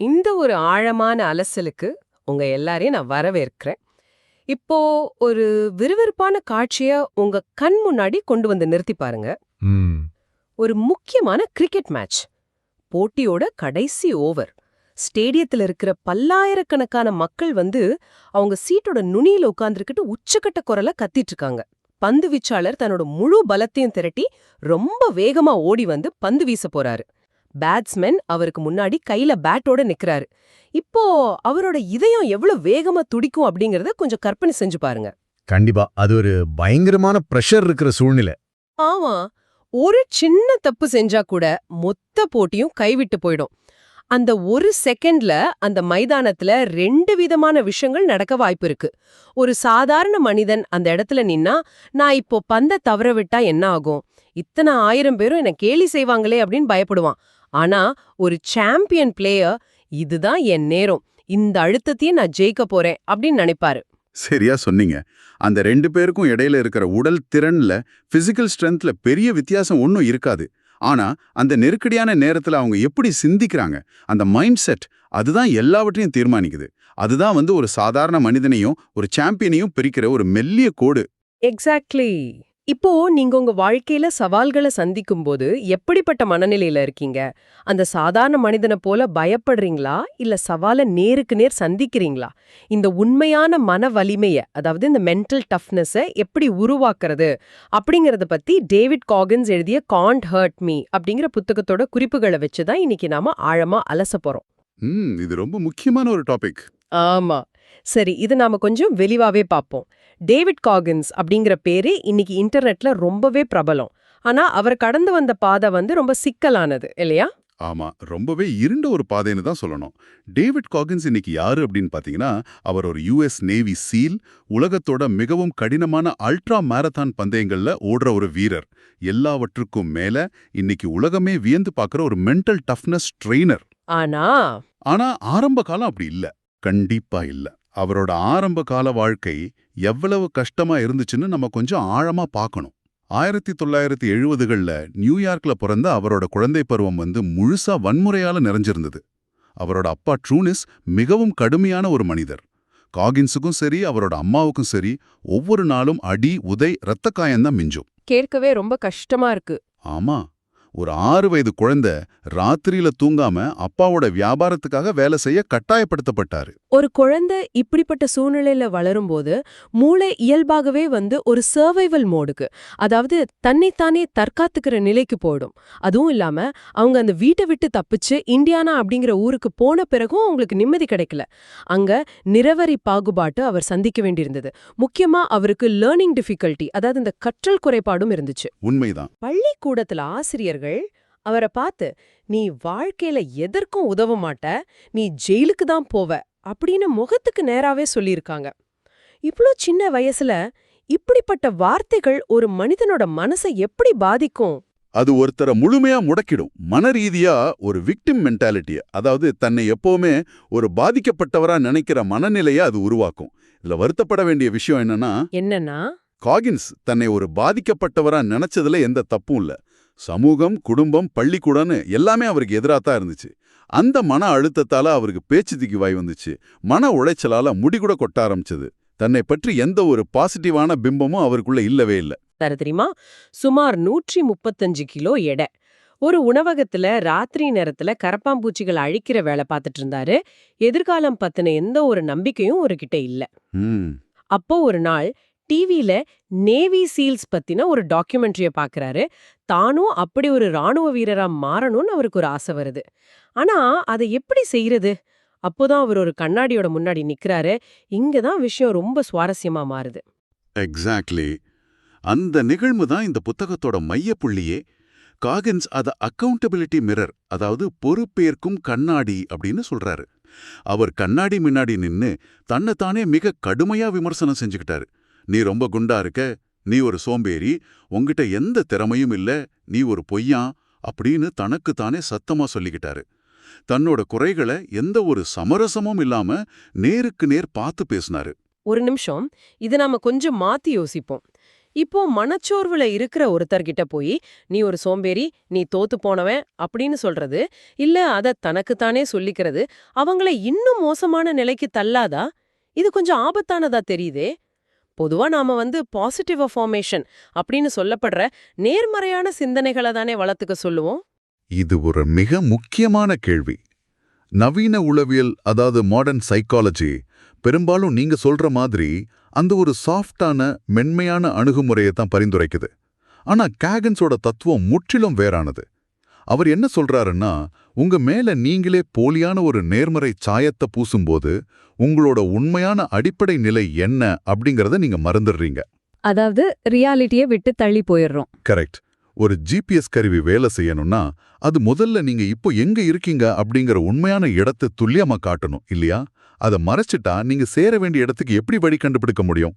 இந்த ஒரு ஆழமான அலசலுக்கு உங்க எல்லாரையும் நான் வரவேற்கிறேன். இப்போ ஒரு விறுவிறுப்பான காட்சிய உங்க கண் முன்னாடி கொண்டு வந்து நிறுத்தி பாருங்க. ம். ஒரு முக்கியமான கிரிக்கெட் மேட்ச். போட்டியோட கடைசி ஓவர். ஸ்டேடியத்துல இருக்கிற பல்லாயிரக்கணக்கான மக்கள் வந்து அவங்க சீட்டோட நுனியில உட்கார்ந்துகிட்டு உச்சக்கட்ட குரல்ல கத்திட்டு இருக்காங்க. பந்து வீச்சாளர் தன்னோட முழு பலத்தையும் திரட்டி ரொம்ப வேகமா ஓடி வந்து பந்து வீச போறாரு. பேட்ஸ்மேன் அவருக்கு முன்னாடி கையில பேட்டோட நிக்கறாரு. இப்போ அவரோட இதயம் எவ்வளவு வேகமா துடிக்கும் அப்படிங்கறத கொஞ்சம் கற்பனை செஞ்சு பாருங்க. கண்டிப்பா. அது ஒரு பயங்கரமான பிரஷர் இருக்கிற சூழ்நிலை. ஆமா, ஒரு சின்ன தப்பு செஞ்சா கூட மொத்த போட்டியும் கைவிட்டு போயிடும். அந்த ஒரு செகண்ட்ல அந்த மைதானத்துல ரெண்டு விதமான விஷயங்கள் நடக்க வாய்ப்பு இருக்கு. ஒரு சாதாரண மனிதன் அந்த இடத்துல நின்னா, நான் இப்போ பந்த தவற விட்டா என்ன ஆகும், இத்தனை 1000 பேரும் என்ன கேலி செய்வாங்களே அப்படின்னு பயப்படுவான். ஆனா ஒரு சாம்பியன் பிளேயர், இதுதான் என் நேரம், இந்த அழுத்தத்தையும் நான் ஜெயிக்க போறேன் அப்படின்னு நினைப்பாரு. சரியா சொன்னீங்க. அந்த 2 பேருக்கும் இடையில இருக்கிற உடல் திறன்ல, பிசிக்கல் ஸ்ட்ரென்த்ல பெரிய வித்தியாசம் ஒன்றும் இருக்காது. ஆனா அந்த நெருக்கடியான நேரத்துல அவங்க எப்படி சிந்திக்கிறாங்க, அந்த மைண்ட் செட், அதுதான் எல்லாவற்றையும் தீர்மானிக்குது. அதுதான் வந்து ஒரு சாதாரண மனிதனையும் ஒரு சாம்பியனையும் பிரிக்கிற ஒரு மெல்லிய கோடு. எக்ஸாக்ட்லி. இப்போ நீங்க உங்க வாழ்க்கையில சவால்களை சந்திக்கும் போது எப்படிப்பட்ட மனநிலையில இருக்கீங்க? அந்த சாதாரண மனிதனை போல பயப்படுறீங்களா, இல்ல சவாலை நேருக்கு நேர் சந்திக்கிறீங்களா? இந்த உண்மையான மன வலிமைய, அதாவது இந்த மென்டல் டஃப்னஸை எப்படி உருவாக்குறது அப்படிங்கறத பத்தி டேவிட் காகின்ஸ் எழுதிய காண்ட் ஹர்ட் மீ அப்படிங்கிற புத்தகத்தோட குறிப்புகளை வச்சுதான் இன்னைக்கு நாம ஆழமா அலச போறோம். இது ரொம்ப முக்கியமான ஒரு டாபிக். ஆமா. சரி, இது நாம கொஞ்சம் வெளிவாவே பார்ப்போம். டேவிட் காகின்ஸ் அப்படிங்கிற பேரு இன்னைக்கு இன்டர்நெட்ல ரொம்பவே பிரபலம். ஆனா அவர் கடந்து வந்த பாதை வந்து ரொம்ப சிக்கலானது இல்லையா? ஆமா, ரொம்பவே இருண்ட ஒரு பாதைன்னு தான் சொல்லணும். டேவிட் காகின்ஸ் இன்னைக்கு யாரு அப்படின்னு பாத்தீங்கன்னா, அவர் ஒரு யுஎஸ் நேவி சீல், உலகத்தோட மிகவும் கடினமான அல்ட்ரா மாரத்தான் பந்தயங்கள்ல ஓடுற ஒரு வீரர். எல்லாவற்றுக்கும் மேல இன்னைக்கு உலகமே வியந்து பார்க்குற ஒரு மென்டல் டஃப்னஸ் ட்ரெய்னர். ஆனா ஆனா ஆரம்ப காலம் அப்படி இல்ல. கண்டிப்பா இல்ல. அவரோட ஆரம்ப கால வாழ்க்கை எவ்வளவு கஷ்டமா இருந்துச்சுன்னு நம்ம கொஞ்சம் ஆழமா பார்க்கணும். 1970கள்ல நியூயார்க்ல பிறந்த அவரோட குழந்தை பருவம் வந்து முழுசா வன்முறையால நிறைஞ்சிருந்தது. அவரோட அப்பா ட்ரூனிஸ் மிகவும் கடுமையான ஒரு மனிதர். காகின்ஸுக்கும் சரி அவரோட அம்மாவுக்கும் சரி ஒவ்வொரு நாளும் அடி, உதை, இரத்த காயம்தான் மிஞ்சும். கேட்கவே ரொம்ப கஷ்டமா இருக்கு. ஆமா, ஒரு 6 வயது குழந்தை ராத்திரியில தூங்காம அப்பாவோட வியாபாரத்துக்காக வேலை செய்ய கட்டாயப்படுத்தப்பட்டாரு. ஒரு குழந்தை இப்படிப்பட்ட சூழ்நிலையில வளரும்போது மூளை இயல்பாகவே வந்து ஒரு சர்வைவல் மோடுக்கு, அதாவது தன்னைத்தானே தற்காத்துக்கிற நிலைக்கு போயிடும். அதுவும் இல்லாம அவங்க அந்த வீட்டை விட்டு தப்பிச்சு இண்டியானா அப்படிங்கிற ஊருக்கு போன பிறகும் அவங்களுக்கு நிம்மதி கிடைக்கல. அங்க நிறவரி பாகுபாட்டு அவர் சந்திக்க வேண்டியிருந்தது. முக்கியமா அவருக்கு லேர்னிங் டிஃபிகல்ட்டி, அதாவது இந்த கற்றல் குறைபாடும் இருந்துச்சு. உண்மைதான். பள்ளிக்கூடத்துல ஆசிரியர்கள் அவரை பார்த்து, நீ வாழ்க்கையில எதற்கும் உதவ மாட்ட, நீ ஜெயிலுக்கு தான் போவ அப்படின்னு முகத்துக்கு நேராவே சொல்லியிருக்காங்க. இவ்ளோ சின்ன வயசுல இப்படிப்பட்ட வார்த்தைகள் ஒரு மனிதனோட மனசை எப்படி பாதிக்கும்? அது ஒருத்தரை முழுமையா முடக்கிடும். மனரீதியா ஒரு விக்டிம் மென்டாலிட்டிய, அதாவது தன்னை எப்பவுமே ஒரு பாதிக்கப்பட்டவரா நினைக்கிற மனநிலையை அது உருவாக்கும். இதுல வருத்தப்பட வேண்டிய விஷயம் என்னன்னா, காகின்ஸ் தன்னை ஒரு பாதிக்கப்பட்டவரா நினைச்சதுல எந்த தப்பும் இல்ல. சமூகம், குடும்பம், பள்ளிக்கூடம்னு எல்லாமே அவருக்கு எதிராத்தான் இருந்துச்சு. அந்த மன அழுத்தத்தால அவருக்கு பேச்சு திக்கி வாய் வந்துச்சு. மன உளைச்சலால முடிகூட கொட்ட ஆரம்பிச்சது. தன்னை பற்றி எந்த ஒரு பாசிட்டிவான பிம்பமும் அவருக்குள்ள இல்லவே இல்ல. தெரியுமா, சுமார் 135 கிலோ எடை. ஒரு உணவகத்துல ராத்திரி நேரத்துல கரப்பாம்பூச்சிகள் அழிக்கிற வேலை பார்த்துட்டு இருந்தாரு. எதிர்காலம் பத்தின எந்த ஒரு நம்பிக்கையும் அவர்கிட்ட இல்ல. ம் அப்போ ஒரு நாள் டிவில நேவி சீல்ஸ் பத்தின ஒரு டாக்குமெண்ட்ரிய பாக்குறாரு. தானும் அப்படி ஒரு ராணுவ வீரரா மாறணும்னு அவருக்கு ஒரு ஆசை வருது. ஆனா அதை எப்படி செய்யறது? அப்போதான் அவர் ஒரு கண்ணாடியோட முன்னாடி நிக்கிறாரு. இங்கதான் விஷயம் ரொம்ப சுவாரஸ்யமா மாறுது. எக்ஸாக்ட்லி. அந்த நிகழ்வு தான் இந்த புத்தகத்தோட மையப்புள்ளியே. காகின்ஸ் அத அக்கவுண்டபிலிட்டி மிரர், அதாவது பொறுப்பேற்கும் கண்ணாடி அப்படின்னு சொல்றாரு. அவர் கண்ணாடி முன்னாடி நின்னு தன்னைத்தானே மிக கடுமையா விமர்சனம் செஞ்சுக்கிட்டாரு. நீ ரொம்ப குண்டா இருக்க, நீ ஒரு சோம்பேறி, உன்கிட்ட எந்த திறமையும் இல்ல, நீ ஒரு பொய்யான் அப்படின்னு தனக்குத்தானே சத்தமா சொல்லிக்கிட்டாரு. தன்னோட குறைகளை எந்த ஒரு சமரசமும் இல்லாம நேருக்கு நேர் பார்த்து பேசினாரு. ஒரு நிமிஷம், இதை நாம கொஞ்சம் மாத்தி யோசிப்போம். இப்போ மனச்சோர்வுல இருக்கிற ஒருத்தர்கிட்ட போய் நீ ஒரு சோம்பேறி, நீ தோத்து போனவன் அப்படின்னு சொல்றது, இல்ல அத தனக்குத்தானே சொல்லிக்கிறது அவங்கள இன்னும் மோசமான நிலைக்கு தள்ளாதா? இது கொஞ்சம் ஆபத்தானதா தெரியுதே. பொதுவா நாம பாசிட்டிவ் அஃபர்மேஷன் அப்படின்னு சொல்லப்படுற நேர்மறையான சிந்தனைகளை தானே வளர்த்துக்க சொல்லுவோம். இது ஒரு மிக முக்கியமான கேள்வி. நவீன உளவியல், அதாவது மாடர்ன் சைக்காலஜி, பெரும்பாலும் நீங்க சொல்ற மாதிரி அந்த ஒரு சாஃப்டான மென்மையான அணுகுமுறையை தான் பரிந்துரைக்குது. ஆனா காகன்ஸோட தத்துவம் முற்றிலும் வேறானது. அவர் என்ன சொல்றாருன்னா, உங்க மேல நீங்களே போலியான ஒரு நேர்மறை சாயத்தை பூசும்போது உங்களோட உண்மையான அடிப்படை நிலை என்ன அப்படிங்கறத நீங்க மறந்துடுறீங்க. அதாவது ரியாலிட்டியை விட்டு தள்ளி போயிடுறோம். கரெக்ட். ஒரு ஜிபிஎஸ் கருவி வேலை செய்யணும்னா அது முதல்ல நீங்க இப்போ எங்க இருக்கீங்க அப்படிங்கிற உண்மையான இடத்தை துல்லியமா காட்டணும் இல்லையா? அதை மறைச்சிட்டா நீங்க சேர வேண்டிய இடத்துக்கு எப்படி வழி கண்டுபிடிக்க முடியும்?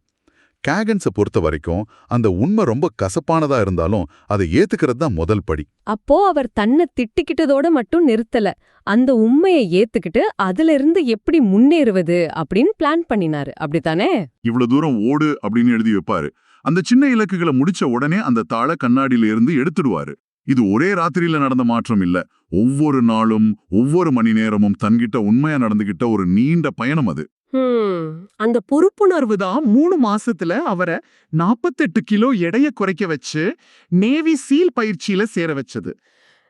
காகன்ஸை பொறுத்த வரைக்கும் அந்த உண்மை ரொம்ப கசப்பானதா இருந்தாலும் அதை ஏத்துக்கிறது தான் முதல் படி. அப்போ அவர் தன்னை திட்டிக்கிட்டதோட மட்டும் நிறுத்தல, அந்த உண்மையை ஏத்துக்கிட்டு அதுல இருந்து எப்படி முன்னேறுவது அப்படின்னு பிளான் பண்ணினாரு. அப்படித்தானே? இவ்வளவு தூரம் ஓடு அப்படின்னு எழுதி வைப்பாரு. அந்த சின்ன இலக்குகளை முடிச்ச உடனே அந்த தாளை கண்ணாடியில இருந்து எடுத்துடுவாரு. இது ஒரே ராத்திரியில நடந்த மாற்றம் இல்ல. ஒவ்வொரு நாளும் ஒவ்வொரு மணி நேரமும் தன்கிட்ட உண்மையா நடந்துகிட்ட ஒரு நீண்ட பயணம் அது. அந்த பொறுப்புணர்வு தான் 3 மாசத்துல அவரை 48 கிலோ எடைய குறைக்க வச்சு நேவி சீல் பயிற்சியில சேர வச்சது.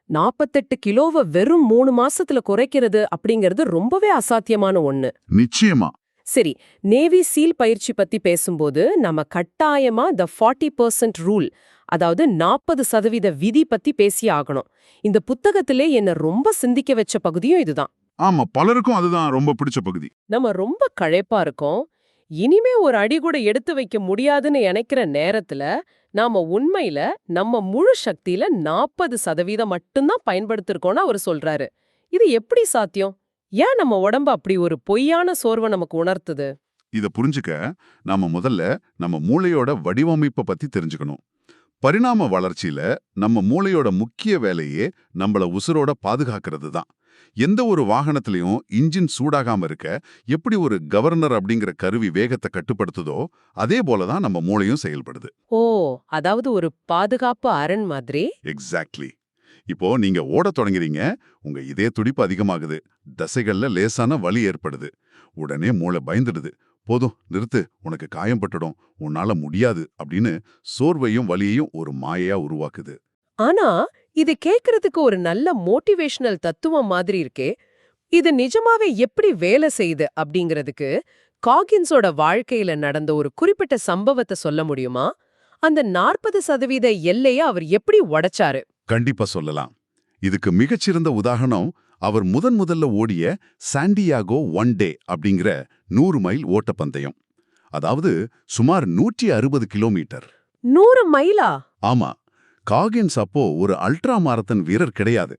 48 கிலோவை வெறும் 3 மாசத்துல குறைக்கிறது அப்படிங்கிறது ரொம்பவே அசாத்தியமான ஒண்ணு. நிச்சயமா. சரி, நேவி சீல் பயிற்சி பத்தி பேசும்போது நம்ம கட்டாயமா the 40% ரூல், அதாவது 40% விதி பத்தி பேசி ஆகணும். இந்த புத்தகத்திலே என்ன ரொம்ப சிந்திக்க வச்ச பகுதியும் இதுதான். ஆமா, பலருக்கும் அதுதான் ரொம்ப பிடிச்ச பகுதி. நம்ம ரொம்ப களைப்பா இருக்கோம், இனிமே ஒரு அடி கூட எடுத்து வைக்க முடியாதுன்னு நினைக்கிற நேரத்துல நாம உண்மையில நம்ம முழு சக்தியில 40% மட்டும்தான் பயன்படுத்திருக்கோம்னு அவர் சொல்றாரு. இது எப்படி சாத்தியம்? ஏன் நம்ம உடம்பு அப்படி ஒரு பொய்யான சோர்வை நமக்கு உணர்த்துது? இத புரிஞ்சுக்க நாம முதல்ல நம்ம மூளையோட வடிவமைப்பை பத்தி தெரிஞ்சுக்கணும். பரிணாம வளர்ச்சியில நம்ம மூளையோட முக்கிய வேலையே நம்மள உசுரோட பாதுகாக்கிறது தான். எந்த ஒரு வாகனத்திலையும் இன்ஜின் சூடாகாம இருக்க எப்படி ஒரு கவர்னர் அப்படிங்கிற கருவி வேகத்தை கட்டுப்படுத்துதோ அதே போலதான் நம்ம மூளையும் செயல்படுது. ஓ, அதாவது ஒரு பாதுகாப்பு அரண் மாதிரி. எக்ஸாக்ட்லி. இப்போ நீங்க ஓடத் தொடங்குறீங்க, உங்க இதய துடிப்பு அதிகமாகுது, தசைகள்ல லேசான வலி ஏற்படுது. உடனே மூளை பயந்துடுது. போதும் நிறுத்து, உனக்கு காயம் பட்டுடும், உன்னால முடியாது அப்படின்னு சோர்வையும் வலியையும் ஒரு மாயையா உருவாக்குது. ஆனா இது கேக்குறதுக்கு ஒரு நல்ல மோட்டிவேஷனல் தத்துவம் மாதிரி இருக்கே. இது நிஜமாவே எப்படி வேலை செய்யுது அப்படிங்கிறதுக்கு காகின்ஸோட வாழ்க்கையில நடந்த ஒரு குறிப்பிட்ட சம்பவத்தை சொல்ல முடியுமா? அந்த 40% எல்லைய அவர் எப்படி உடைச்சாரு? கண்டிப்பா சொல்லலாம். இதுக்கு மிகச்சிறந்த உதாரணம் அவர் முதல்ல ஓடிய சாண்டியாகோ 1 டே அப்படிங்கிற 100 மைல் ஓட்டப்பந்தயம். அதாவது சுமார் 160 கிலோமீட்டர். 100 மைலா? ஆமா. காகின்ஸ் அப்போ ஒரு அல்ட்ரா மாரத்தான் வீரர் கிடையாது.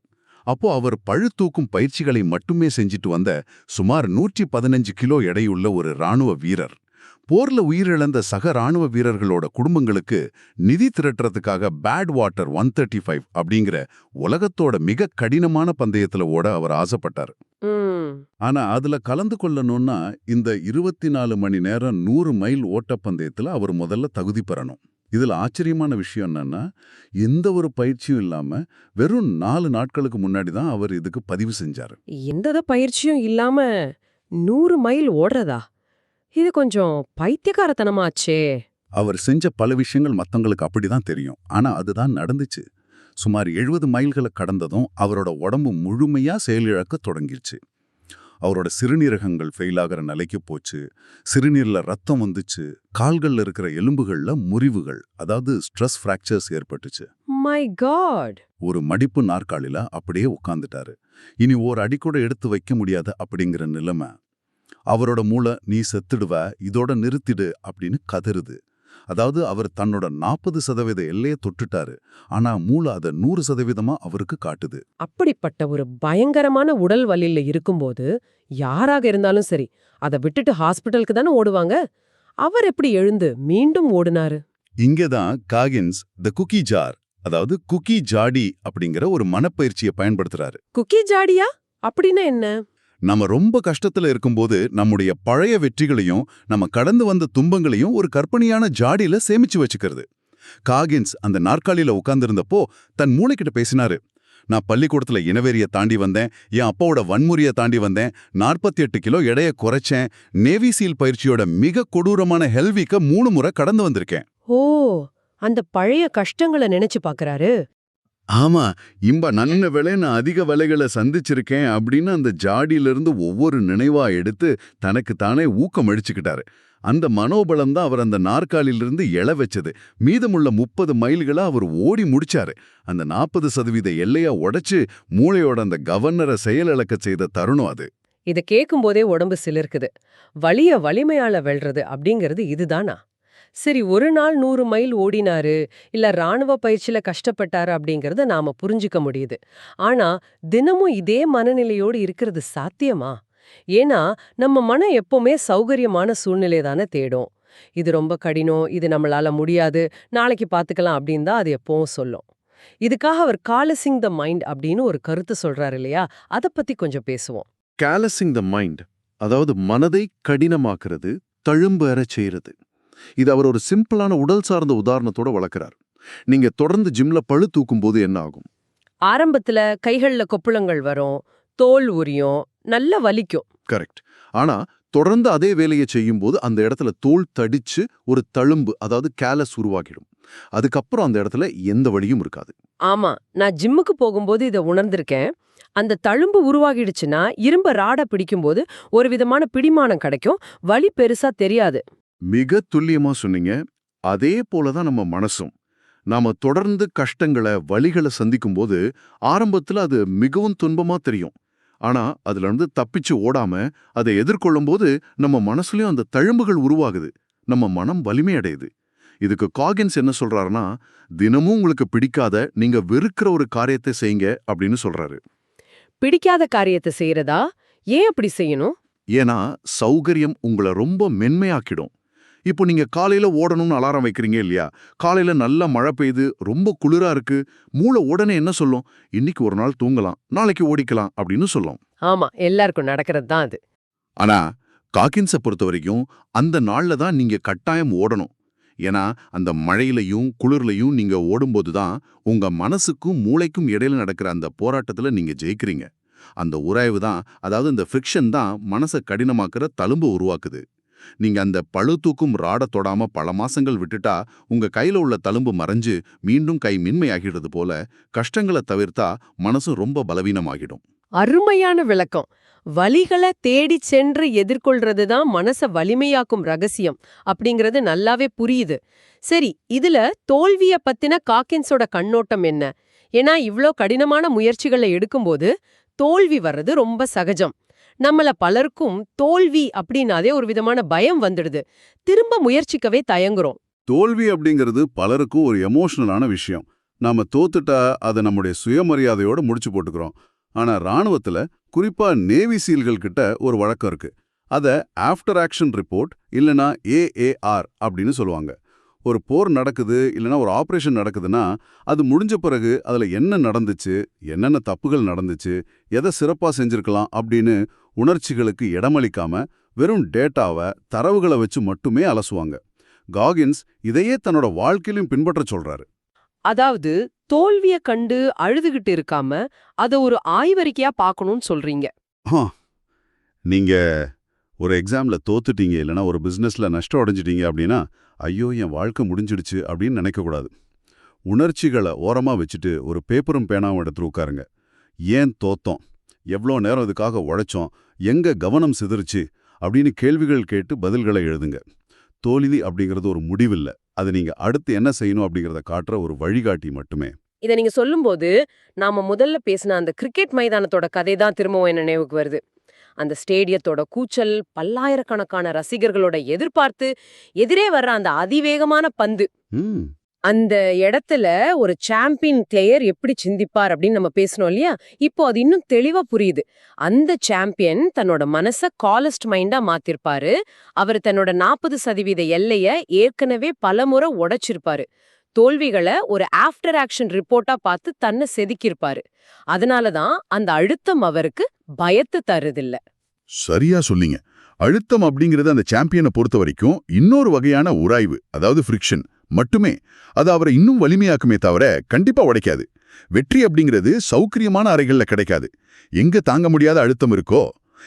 அப்போ அவர் பழுதூக்கும் பயிற்சிகளை மட்டுமே செஞ்சிட்டு வந்த சுமார் 115 கிலோ எடையுள்ள ஒரு ராணுவ வீரர். போர்ல உயிரிழந்த சக ராணுவ வீரர்களோட குடும்பங்களுக்கு நிதி திரட்டுறதுக்காக பேட் வாட்டர் 135 அப்படிங்கிற உலகத்தோட மிக கடினமான பந்தயத்துல ஓட அவர் ஆசைப்பட்டார். ஆனா அதுல கலந்து கொள்ளணும்னா இந்த 24 மணி நேரம் 100 மைல் ஓட்டப்பந்தயத்துல அவர் முதல்ல தகுதி பெறணும். இதுல ஆச்சரியமான விஷயம் என்னன்னா, எந்த ஒரு பயிற்சியும் இல்லாம வெறும் 4 நாட்களுக்கு முன்னாடி தான் அவர் இதுக்கு பதிவு செஞ்சாரு. எந்த பயிற்சியும் இல்லாம 100 மைல் ஓடுறதா? இது கொஞ்சம் பைத்தியக்காரத்தனமாச்சே. அவர் செஞ்ச பல விஷயங்கள் மத்தவங்களுக்கு அப்படிதான் தெரியும். ஆனா அதுதான் நடந்துச்சு. சுமார் 70 மைல்களை கடந்ததும் அவரோட உடம்பு முழுமையா செயலிழக்க தொடங்கிருச்சு. அவரோட சிறுநீரகங்கள் ஃபெயில் ஆகிற நிலைக்கு போச்சு. சிறுநீர்ல ரத்தம் வந்துச்சு. கால்கள்ல இருக்கிற எலும்புகள்ல முறிவுகள், அதாவது ஸ்ட்ரெஸ் ஃப்ராக்சர்ஸ் ஏற்பட்டுச்சு. My God! ஒரு மடிப்பு நாற்காலில அப்படியே உட்கார்ந்துட்டாரு. இனி ஒரு அடி கூட எடுத்து வைக்க முடியாது அப்படிங்கிற நிலைமை. அவரோட மூளை நீ செத்துடுவ, இதோட நிறுத்திடு அப்படின்னு கதறுது. அதாவது அவர் தன்னோட 40% எல்லையை தொட்டுட்டாரு. ஆனா மூளை அதை 100% அவருக்கு காட்டுது. அப்படிப்பட்ட ஒரு பயங்கரமான உடல் வலியில இருக்கும்போது யாராக இருந்தாலும் சரி அதை விட்டுட்டு ஹாஸ்பிட்டலுக்கு தானே ஓடுவாங்க. அவர் எப்படி எழுந்து மீண்டும் ஓடுனாரு? இங்கதான் காகின்ஸ் தி குக்கி ஜார், அதாவது குக்கி ஜாடி அப்படிங்கிற ஒரு மனப்பயிற்சியை பயன்படுத்துறாரு. குக்கி ஜாடியா? அப்படின்னா என்ன? நம்ம ரொம்ப கஷ்டத்துல இருக்கும்போது நம்முடைய பழைய வெற்றிகளையும் நம்ம கடந்து வந்த துன்பங்களையும் ஒரு கற்பனையான ஜாடியில சேமிச்சு வச்சுக்கிறது. காகின்ஸ் அந்த நாற்காலியில உட்கார்ந்திருந்தப்போ தன் மூளைக்கிட்ட பேசினாரு. நான் பள்ளிக்கூடத்துல இனவெறிய தாண்டி வந்தேன், என் அப்பாவோட வன்முறைய தாண்டி வந்தேன், 48 கிலோ எடைய குறைச்சேன், நேவி சீல் பயிற்சியோட மிக கொடூரமான ஹெல்வீக்க 3 முறை கடந்து வந்திருக்கேன். ஓ, அந்த பழைய கஷ்டங்களை நினைச்சு பாக்குறாரு. ஆமா, இம்ப நல்ல வேளை நான் அதிக வேலைகளை சந்திச்சிருக்கேன் அப்படின்னு அந்த ஜாடியிலிருந்து ஒவ்வொரு நினைவா எடுத்து தனக்கு தானே ஊக்கம் அடிச்சுக்கிட்டாரு. அந்த மனோபலம் தான் அவர் அந்த நாற்காலியிலிருந்து எழ வச்சது. மீதமுள்ள 30 மைல்களை அவர் ஓடி முடிச்சாரு. அந்த 40% எல்லையா உடைச்சு மூளையோட அந்த கவர்னரை செயலிழக்க செய்த தருணம் அது. இத கேட்கும்போதே உடம்பு சிலிர்க்குது. வலிய வலிமையால வெல்றது அப்படிங்கிறது இதுதானா? சரி, ஒரு நாள் 100 மைல் ஓடினாரு, இல்ல ராணுவ பயிற்சியில கஷ்டப்பட்டாரு அப்படிங்கறத நாம புரிஞ்சுக்க முடியுது. ஆனா தினமும் இதே மனநிலையோடு இருக்கிறது சாத்தியமா? ஏன்னா நம்ம மனம் எப்பவுமே சௌகரியமான சூழ்நிலையை தானே தேடும். இது ரொம்ப கடினம், இது நம்மளால முடியாது, நாளைக்கு பாத்துக்கலாம் அப்படின்னு தான் அது எப்பவும் சொல்லும். இதுக்காக அவர் காலசிங் த மைண்ட் அப்படின்னு ஒரு கருத்து சொல்றாரு இல்லையா? அத பத்தி கொஞ்சம் பேசுவோம். கேலசிங் த மைண்ட், அதாவது மனதை கடினமாக்குறது, தழும்பேறச் செய்யறது. இது அவர் ஒரு சிம்பிளான உடல் சார்ந்த உதாரணத்தோட வளர்க்கிறார். நீங்க தொடர்ந்து ஜிம்ல பளு தூக்கும் போது என்ன ஆகும்? ஆரம்பத்துல கைகள்ல கொப்புளங்கள் வரும், தோல் உரியும், நல்ல வலிக்கும். கரெக்ட். ஆனா தொடர்ந்து அதே வேலையை செய்யும்போது அந்த இடத்துல தோல் தடிச்சு ஒரு தழும்பு, அதாவது கேலஸ் உருவாகிடும். அதுக்கப்புறம் அந்த இடத்துல எந்த வலியும் இருக்காது. ஆமா, நான் ஜிம்முக்கு போகும்போது இதை உணர்ந்திருக்கேன். அந்த தழும்பு உருவாகிடுச்சுன்னா இரும்ப ராட பிடிக்கும்போது ஒரு விதமான பிடிமானம் கிடைக்கும், வலி பெருசா தெரியாது. மிக துல்லியமா சொன்னீங்க. அதே போலதான் நம்ம மனசும். நாம தொடர்ந்து கஷ்டங்களை, வலிகளை சந்திக்கும் போது ஆரம்பத்துல அது மிகவும் துன்பமா தெரியும். ஆனா அதுல இருந்து தப்பிச்சு ஓடாம அதை எதிர்கொள்ளும் போது நம்ம மனசுலயும் அந்த தழும்புகள் உருவாகுது, நம்ம மனம் வலிமையடையுது. இதுக்கு காகின்ஸ் என்ன சொல்றாருன்னா, தினமும் உங்களுக்கு பிடிக்காத, நீங்க வெறுக்கிற ஒரு காரியத்தை செய்யுங்க அப்படின்னு சொல்றாரு. பிடிக்காத காரியத்தை செய்யறதா? ஏன் அப்படி செய்யணும்? ஏன்னா சௌகரியம் உங்களை ரொம்ப மென்மையாக்கிடும். இப்போ நீங்க காலையில ஓடணும்னு அலாரம் வைக்கிறீங்க இல்லையா? காலையில நல்லா மழை பெய்யுது, ரொம்ப குளிரா இருக்கு, மூளை உடனே என்ன சொல்லும்? இன்னைக்கு ஒரு நாள் தூங்கலாம், நாளைக்கு ஓடிக்கலாம் அப்படின்னு சொல்லும். ஆமா, எல்லாருக்கும் நடக்கிறது தான் அது. ஆனா காகின்ஸை பொறுத்த வரைக்கும் அந்த நாள்ல தான் நீங்க கட்டாயம் ஓடணும். ஏன்னா அந்த மழையிலையும் குளிர்லையும் நீங்க ஓடும்போது தான் உங்க மனசுக்கும் மூளைக்கும் இடையில நடக்கிற அந்த போராட்டத்துல நீங்க ஜெயிக்கிறீங்க. அந்த உராய்வு தான், அதாவது இந்த ஃப்ரிக்ஷன் தான் மனசை கடினமாக்குற தழும்பு உருவாக்குது. நீங்க அந்த பளு தூக்கும் ராட தொடாம பல மாசங்கள் விட்டுட்டா உங்க கையில உள்ள தழும்பு மறைஞ்சு மீண்டும் கை மின்மையாகிடுறது போல, கஷ்டங்களை தவிர்த்தா மனசும் ரொம்ப பலவீனமாகிடும். அருமையான விளக்கம். வலிகளை தேடி சென்று எதிர்கொள்றது தான் மனச வலிமையாக்கும் ரகசியம் அப்படிங்கிறது நல்லாவே புரியுது. சரி, இதுல தோல்விய பத்தின காகின்ஸோட கண்ணோட்டம் என்ன? ஏன்னா இவ்ளோ கடினமான முயற்சிகளை எடுக்கும்போது தோல்வி வர்றது ரொம்ப சகஜம். நம்மள பலருக்கும் தோல்வி அப்படின்னாதே ஒரு விதமான பயம் வந்துடுது, திரும்ப முயற்சிக்கவே தயங்குறோம். தோல்வி அப்படிங்கிறது பலருக்கும் ஒரு எமோஷனலான விஷயம். நாம தோத்துட்டா அதை நம்முடைய சுயமரியாதையோட முடிச்சு போட்டுக்கிறோம். ஆனா ராணுவத்துல, குறிப்பா நேவி சீல்கள் கிட்ட ஒரு வழக்கம் இருக்கு. அத ஆஃப்டர் ஆக்ஷன் ரிப்போர்ட் இல்லனா AAR அப்படின்னு சொல்லுவாங்க. ஒரு போர் நடக்குது இல்லனா ஒரு ஆபரேஷன் நடக்குதுன்னா அது முடிஞ்ச பிறகு அதுல என்ன நடந்துச்சு, என்னென்ன தப்புகள் நடந்துச்சு, எதை சிறப்பா செஞ்சிருக்கலாம் அப்படின்னு உணர்ச்சிகளுக்கு இடமளிக்காம வெறும் டேட்டாவை, தரவுகளை வச்சு மட்டுமே அலசுவாங்க. காகின்ஸ் இதையே தன்னோட வாழ்க்கையிலும் பின்பற்ற சொல்றாரு. அதாவது தோல்விய கண்டு அழுதுகிட்டு இருக்காம அத ஒரு ஆய்வறிக்கையா பார்க்கணும்னு சொல்றீங்க. நீங்க ஒரு எக்ஸாம்ல தோத்துட்டீங்க இல்லனா ஒரு பிசினஸ்ல நஷ்டம் அடைஞ்சிட்டீங்க அப்படின்னா, ஐயோ என் வாழ்க்கை முடிஞ்சிடுச்சு அப்படின்னு நினைக்கக்கூடாது. உணர்ச்சிகளை ஓரமா வச்சுட்டு ஒரு பேப்பரும் பேனாவும் எடுத்து உட்காருங்க. ஏன் தோத்தோம், எவ்வளோ நேரம் இதுக்காக உழைச்சோம், எங்க கவனம் சிதறிச்சு அப்படின்னு கேள்விகள் கேட்டு பதில்களை எழுதுங்க. தோல்வி அப்படிங்கிறது ஒரு முடிவில்ல, அது நீங்க அடுத்து என்ன செய்யணும் அப்படிங்கிறத காட்டுற ஒரு வழிகாட்டி மட்டுமே. இதை நீங்க சொல்லும்போது நாம முதல்ல பேசின அந்த கிரிக்கெட் மைதானத்தோட கதை தான் திரும்பவும் என்ன நினைவுக்கு வருது. அந்த ஸ்டேடியத்தோட கூச்சல், பல்லாயிரக்கணக்கான ரசிகர்களோட எதிர்பார்த்து, எதிரே வர்ற அந்த அதிவேகமான பந்து, அந்த இடத்துல ஒரு சாம்பியன் பிளேயர் எப்படி சிந்திப்பார் அப்படின்னு நம்ம பேசணும் இல்லையா? இப்போ அது இன்னும் தெளிவா புரியுது. அந்த சாம்பியன் தன்னோட மனச காலஸ்ட் மைண்டா மாத்திருப்பாரு. அவர் தன்னோட 40% எல்லைய ஏற்கனவே பலமுறை உடைச்சிருப்பாரு. தோல்விகளை ஒரு ஆஃப்டர் ஆக்ஷன் ரிப்போர்ட்டா பார்த்து தன்னை செதுக்கியிருப்பாரு. அதனாலதான் அந்த அழுத்தம் அவருக்கு பயத்தை தருதில்ல. சரியா சொன்னீங்க. அழுத்தம் அப்படிங்கிறது அந்த சாம்பியனை பொறுத்த வரைக்கும் இன்னொரு வகையான உராய்வு, அதாவது ஃப்ரிக்ஷன் மட்டுமே. அது அவரை இன்னும் வலிமையாக்குமே தவிர கண்டிப்பா உடைக்காது. வெற்றி அப்படிங்கிறது சௌக்கியமான அறைகள்ல கிடைக்காது. எங்க தாங்க முடியாத அழுத்தம் இருக்கோ,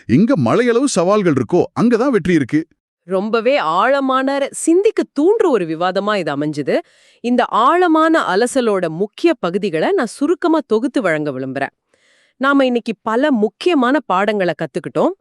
எங்க மலையளவு சவால்கள் இருக்கோ, அங்கதான் வெற்றி இருக்கு. ரொம்பவே ஆழமான சிந்திக்க தூண்டுற ஒரு விவாதமா இது அமைஞ்சுது. இந்த ஆழமான அலசலோட முக்கிய பகுதிகளை நான் சுருக்கமா தொகுத்து வழங்க விரும்புறேன். நாம இன்னைக்கு பல முக்கியமான பாடங்களை கத்துக்கிட்டோம்.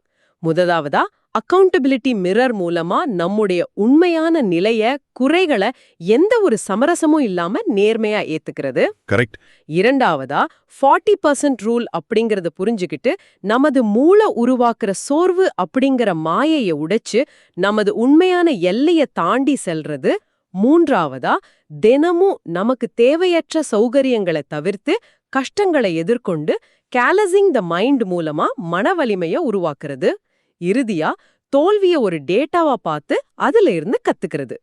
முதலாவதா, அக்கவுண்டபிலிட்டி மிரர் மூலமா நம்முடைய உண்மையான நிலைய, குறைகளை எந்த ஒரு சமரசமும் இல்லாம நேர்மையா ஏத்துக்கிறது. கரெக்ட். இரண்டாவதா, 40% ரூல் அப்படிங்கறத புரிஞ்சுக்கிட்டு நமது மூளை உருவாக்குற சோர்வு அப்படிங்கிற மாயையை உடைச்சு நமது உண்மையான எல்லைய தாண்டி செல்றது. மூன்றாவதா, தினமும் நமக்கு தேவையற்ற சௌகரியங்களை தவிர்த்து கஷ்டங்களை எதிர்கொண்டு கேலசிங் த மைண்ட் மூலமா மன வலிமைய உருவாக்குறது. இறுதியா, தோல்விய ஒரு டேட்டாவா பார்த்து அதுல இருந்து கத்துக்கிறது.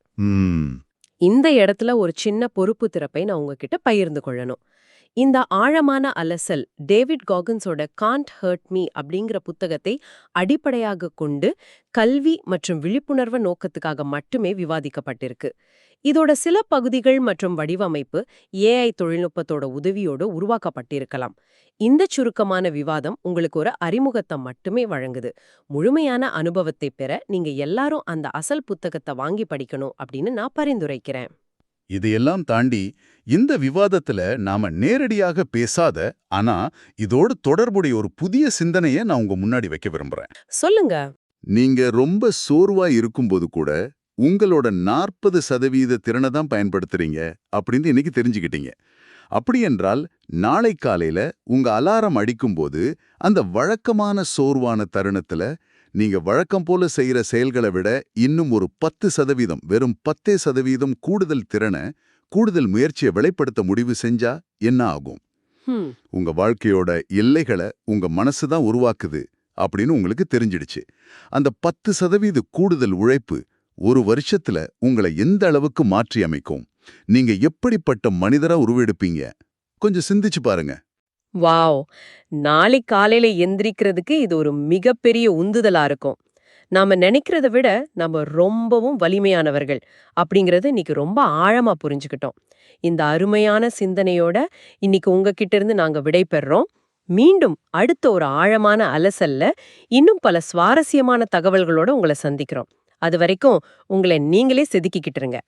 இந்த இடத்துல ஒரு சின்ன பொறுப்பு திறப்பை நான் உங்ககிட்ட பகிர்ந்து கொள்ளணும். இந்த ஆழமான அலசல் டேவிட் காகன்ஸோட காண்ட் ஹர்ட் மீ அப்படிங்கிற புத்தகத்தை அடிப்படையாக கொண்டு கல்வி மற்றும் விழிப்புணர்வு நோக்கத்துக்காக மட்டுமே விவாதிக்கப்பட்டிருக்கு. இதோட சில பகுதிகள் மற்றும் வடிவமைப்பு AI தொழில்நுட்பத்தோட உதவியோடு உருவாக்கப்பட்டிருக்கலாம். இந்த சுருக்கமான விவாதம் உங்களுக்கு ஒரு அறிமுகத்தை மட்டுமே வழங்குது. முழுமையான அனுபவத்தை பெற நீங்க எல்லாரும் அந்த அசல் புத்தகத்தை வாங்கி படிக்கணும் அப்படின்னு நான் பரிந்துரைக்கிறேன். இதையெல்லாம் தாண்டி இந்த விவாதத்துல நாம நேரடியாக பேசாத, ஆனா இதோடு தொடர்புடைய ஒரு புதிய சிந்தனையை நான் உங்க முன்னாடி வைக்க விரும்புறேன். சொல்லுங்க. நீங்க ரொம்ப சோர்வா இருக்கும்போது கூட உங்களோட 40% திறனை தான் பயன்படுத்துறீங்க அப்படின்னு இன்னைக்கு தெரிஞ்சுக்கிட்டீங்க. அப்படி என்றால் நாளை காலையில உங்க அலாரம் அடிக்கும்போது அந்த வழக்கமான சோர்வான தருணத்துல நீங்க வழக்கம் போல செய்யற செயல்களை விட இன்னும் ஒரு 10%, வெறும் 10% கூடுதல் திறனை, கூடுதல் முயற்சியை வெளிப்படுத்த முடிவு செஞ்சா என்ன ஆகும்? உங்க வாழ்க்கையோட எல்லைகளை உங்க மனசு தான் உருவாக்குது அப்படின்னு உங்களுக்கு தெரிஞ்சிடுச்சு. அந்த 10% கூடுதல் உழைப்பு ஒரு வருஷத்துல உங்களை எந்த அளவுக்கு மாற்றி அமைக்கும்? நீங்க எப்படிப்பட்ட மனிதரா உருவெடுப்பீங்க? கொஞ்சம் சிந்திச்சு பாருங்க. வாவ்! நாளை காலையில எந்திரிக்கிறதுக்கு இது ஒரு மிகப்பெரிய உந்துதலா இருக்கும். நாம நினைக்கிறத விட நம்ம ரொம்பவும் வலிமையானவர்கள் அப்படிங்கறது இன்னைக்கு ரொம்ப ஆழமா புரிஞ்சுக்கிட்டோம். இந்த அருமையான சிந்தனையோட இன்னைக்கு உங்ககிட்ட இருந்து நாங்க விடை பெறுறோம். மீண்டும் அடுத்த ஒரு ஆழமான அலசல்ல இன்னும் பல சுவாரஸ்யமான தகவல்களோட உங்களை சந்திக்கிறோம். அது வரைக்கும் உங்களை நீங்களே செதுக்கிக்கிட்டுருங்க.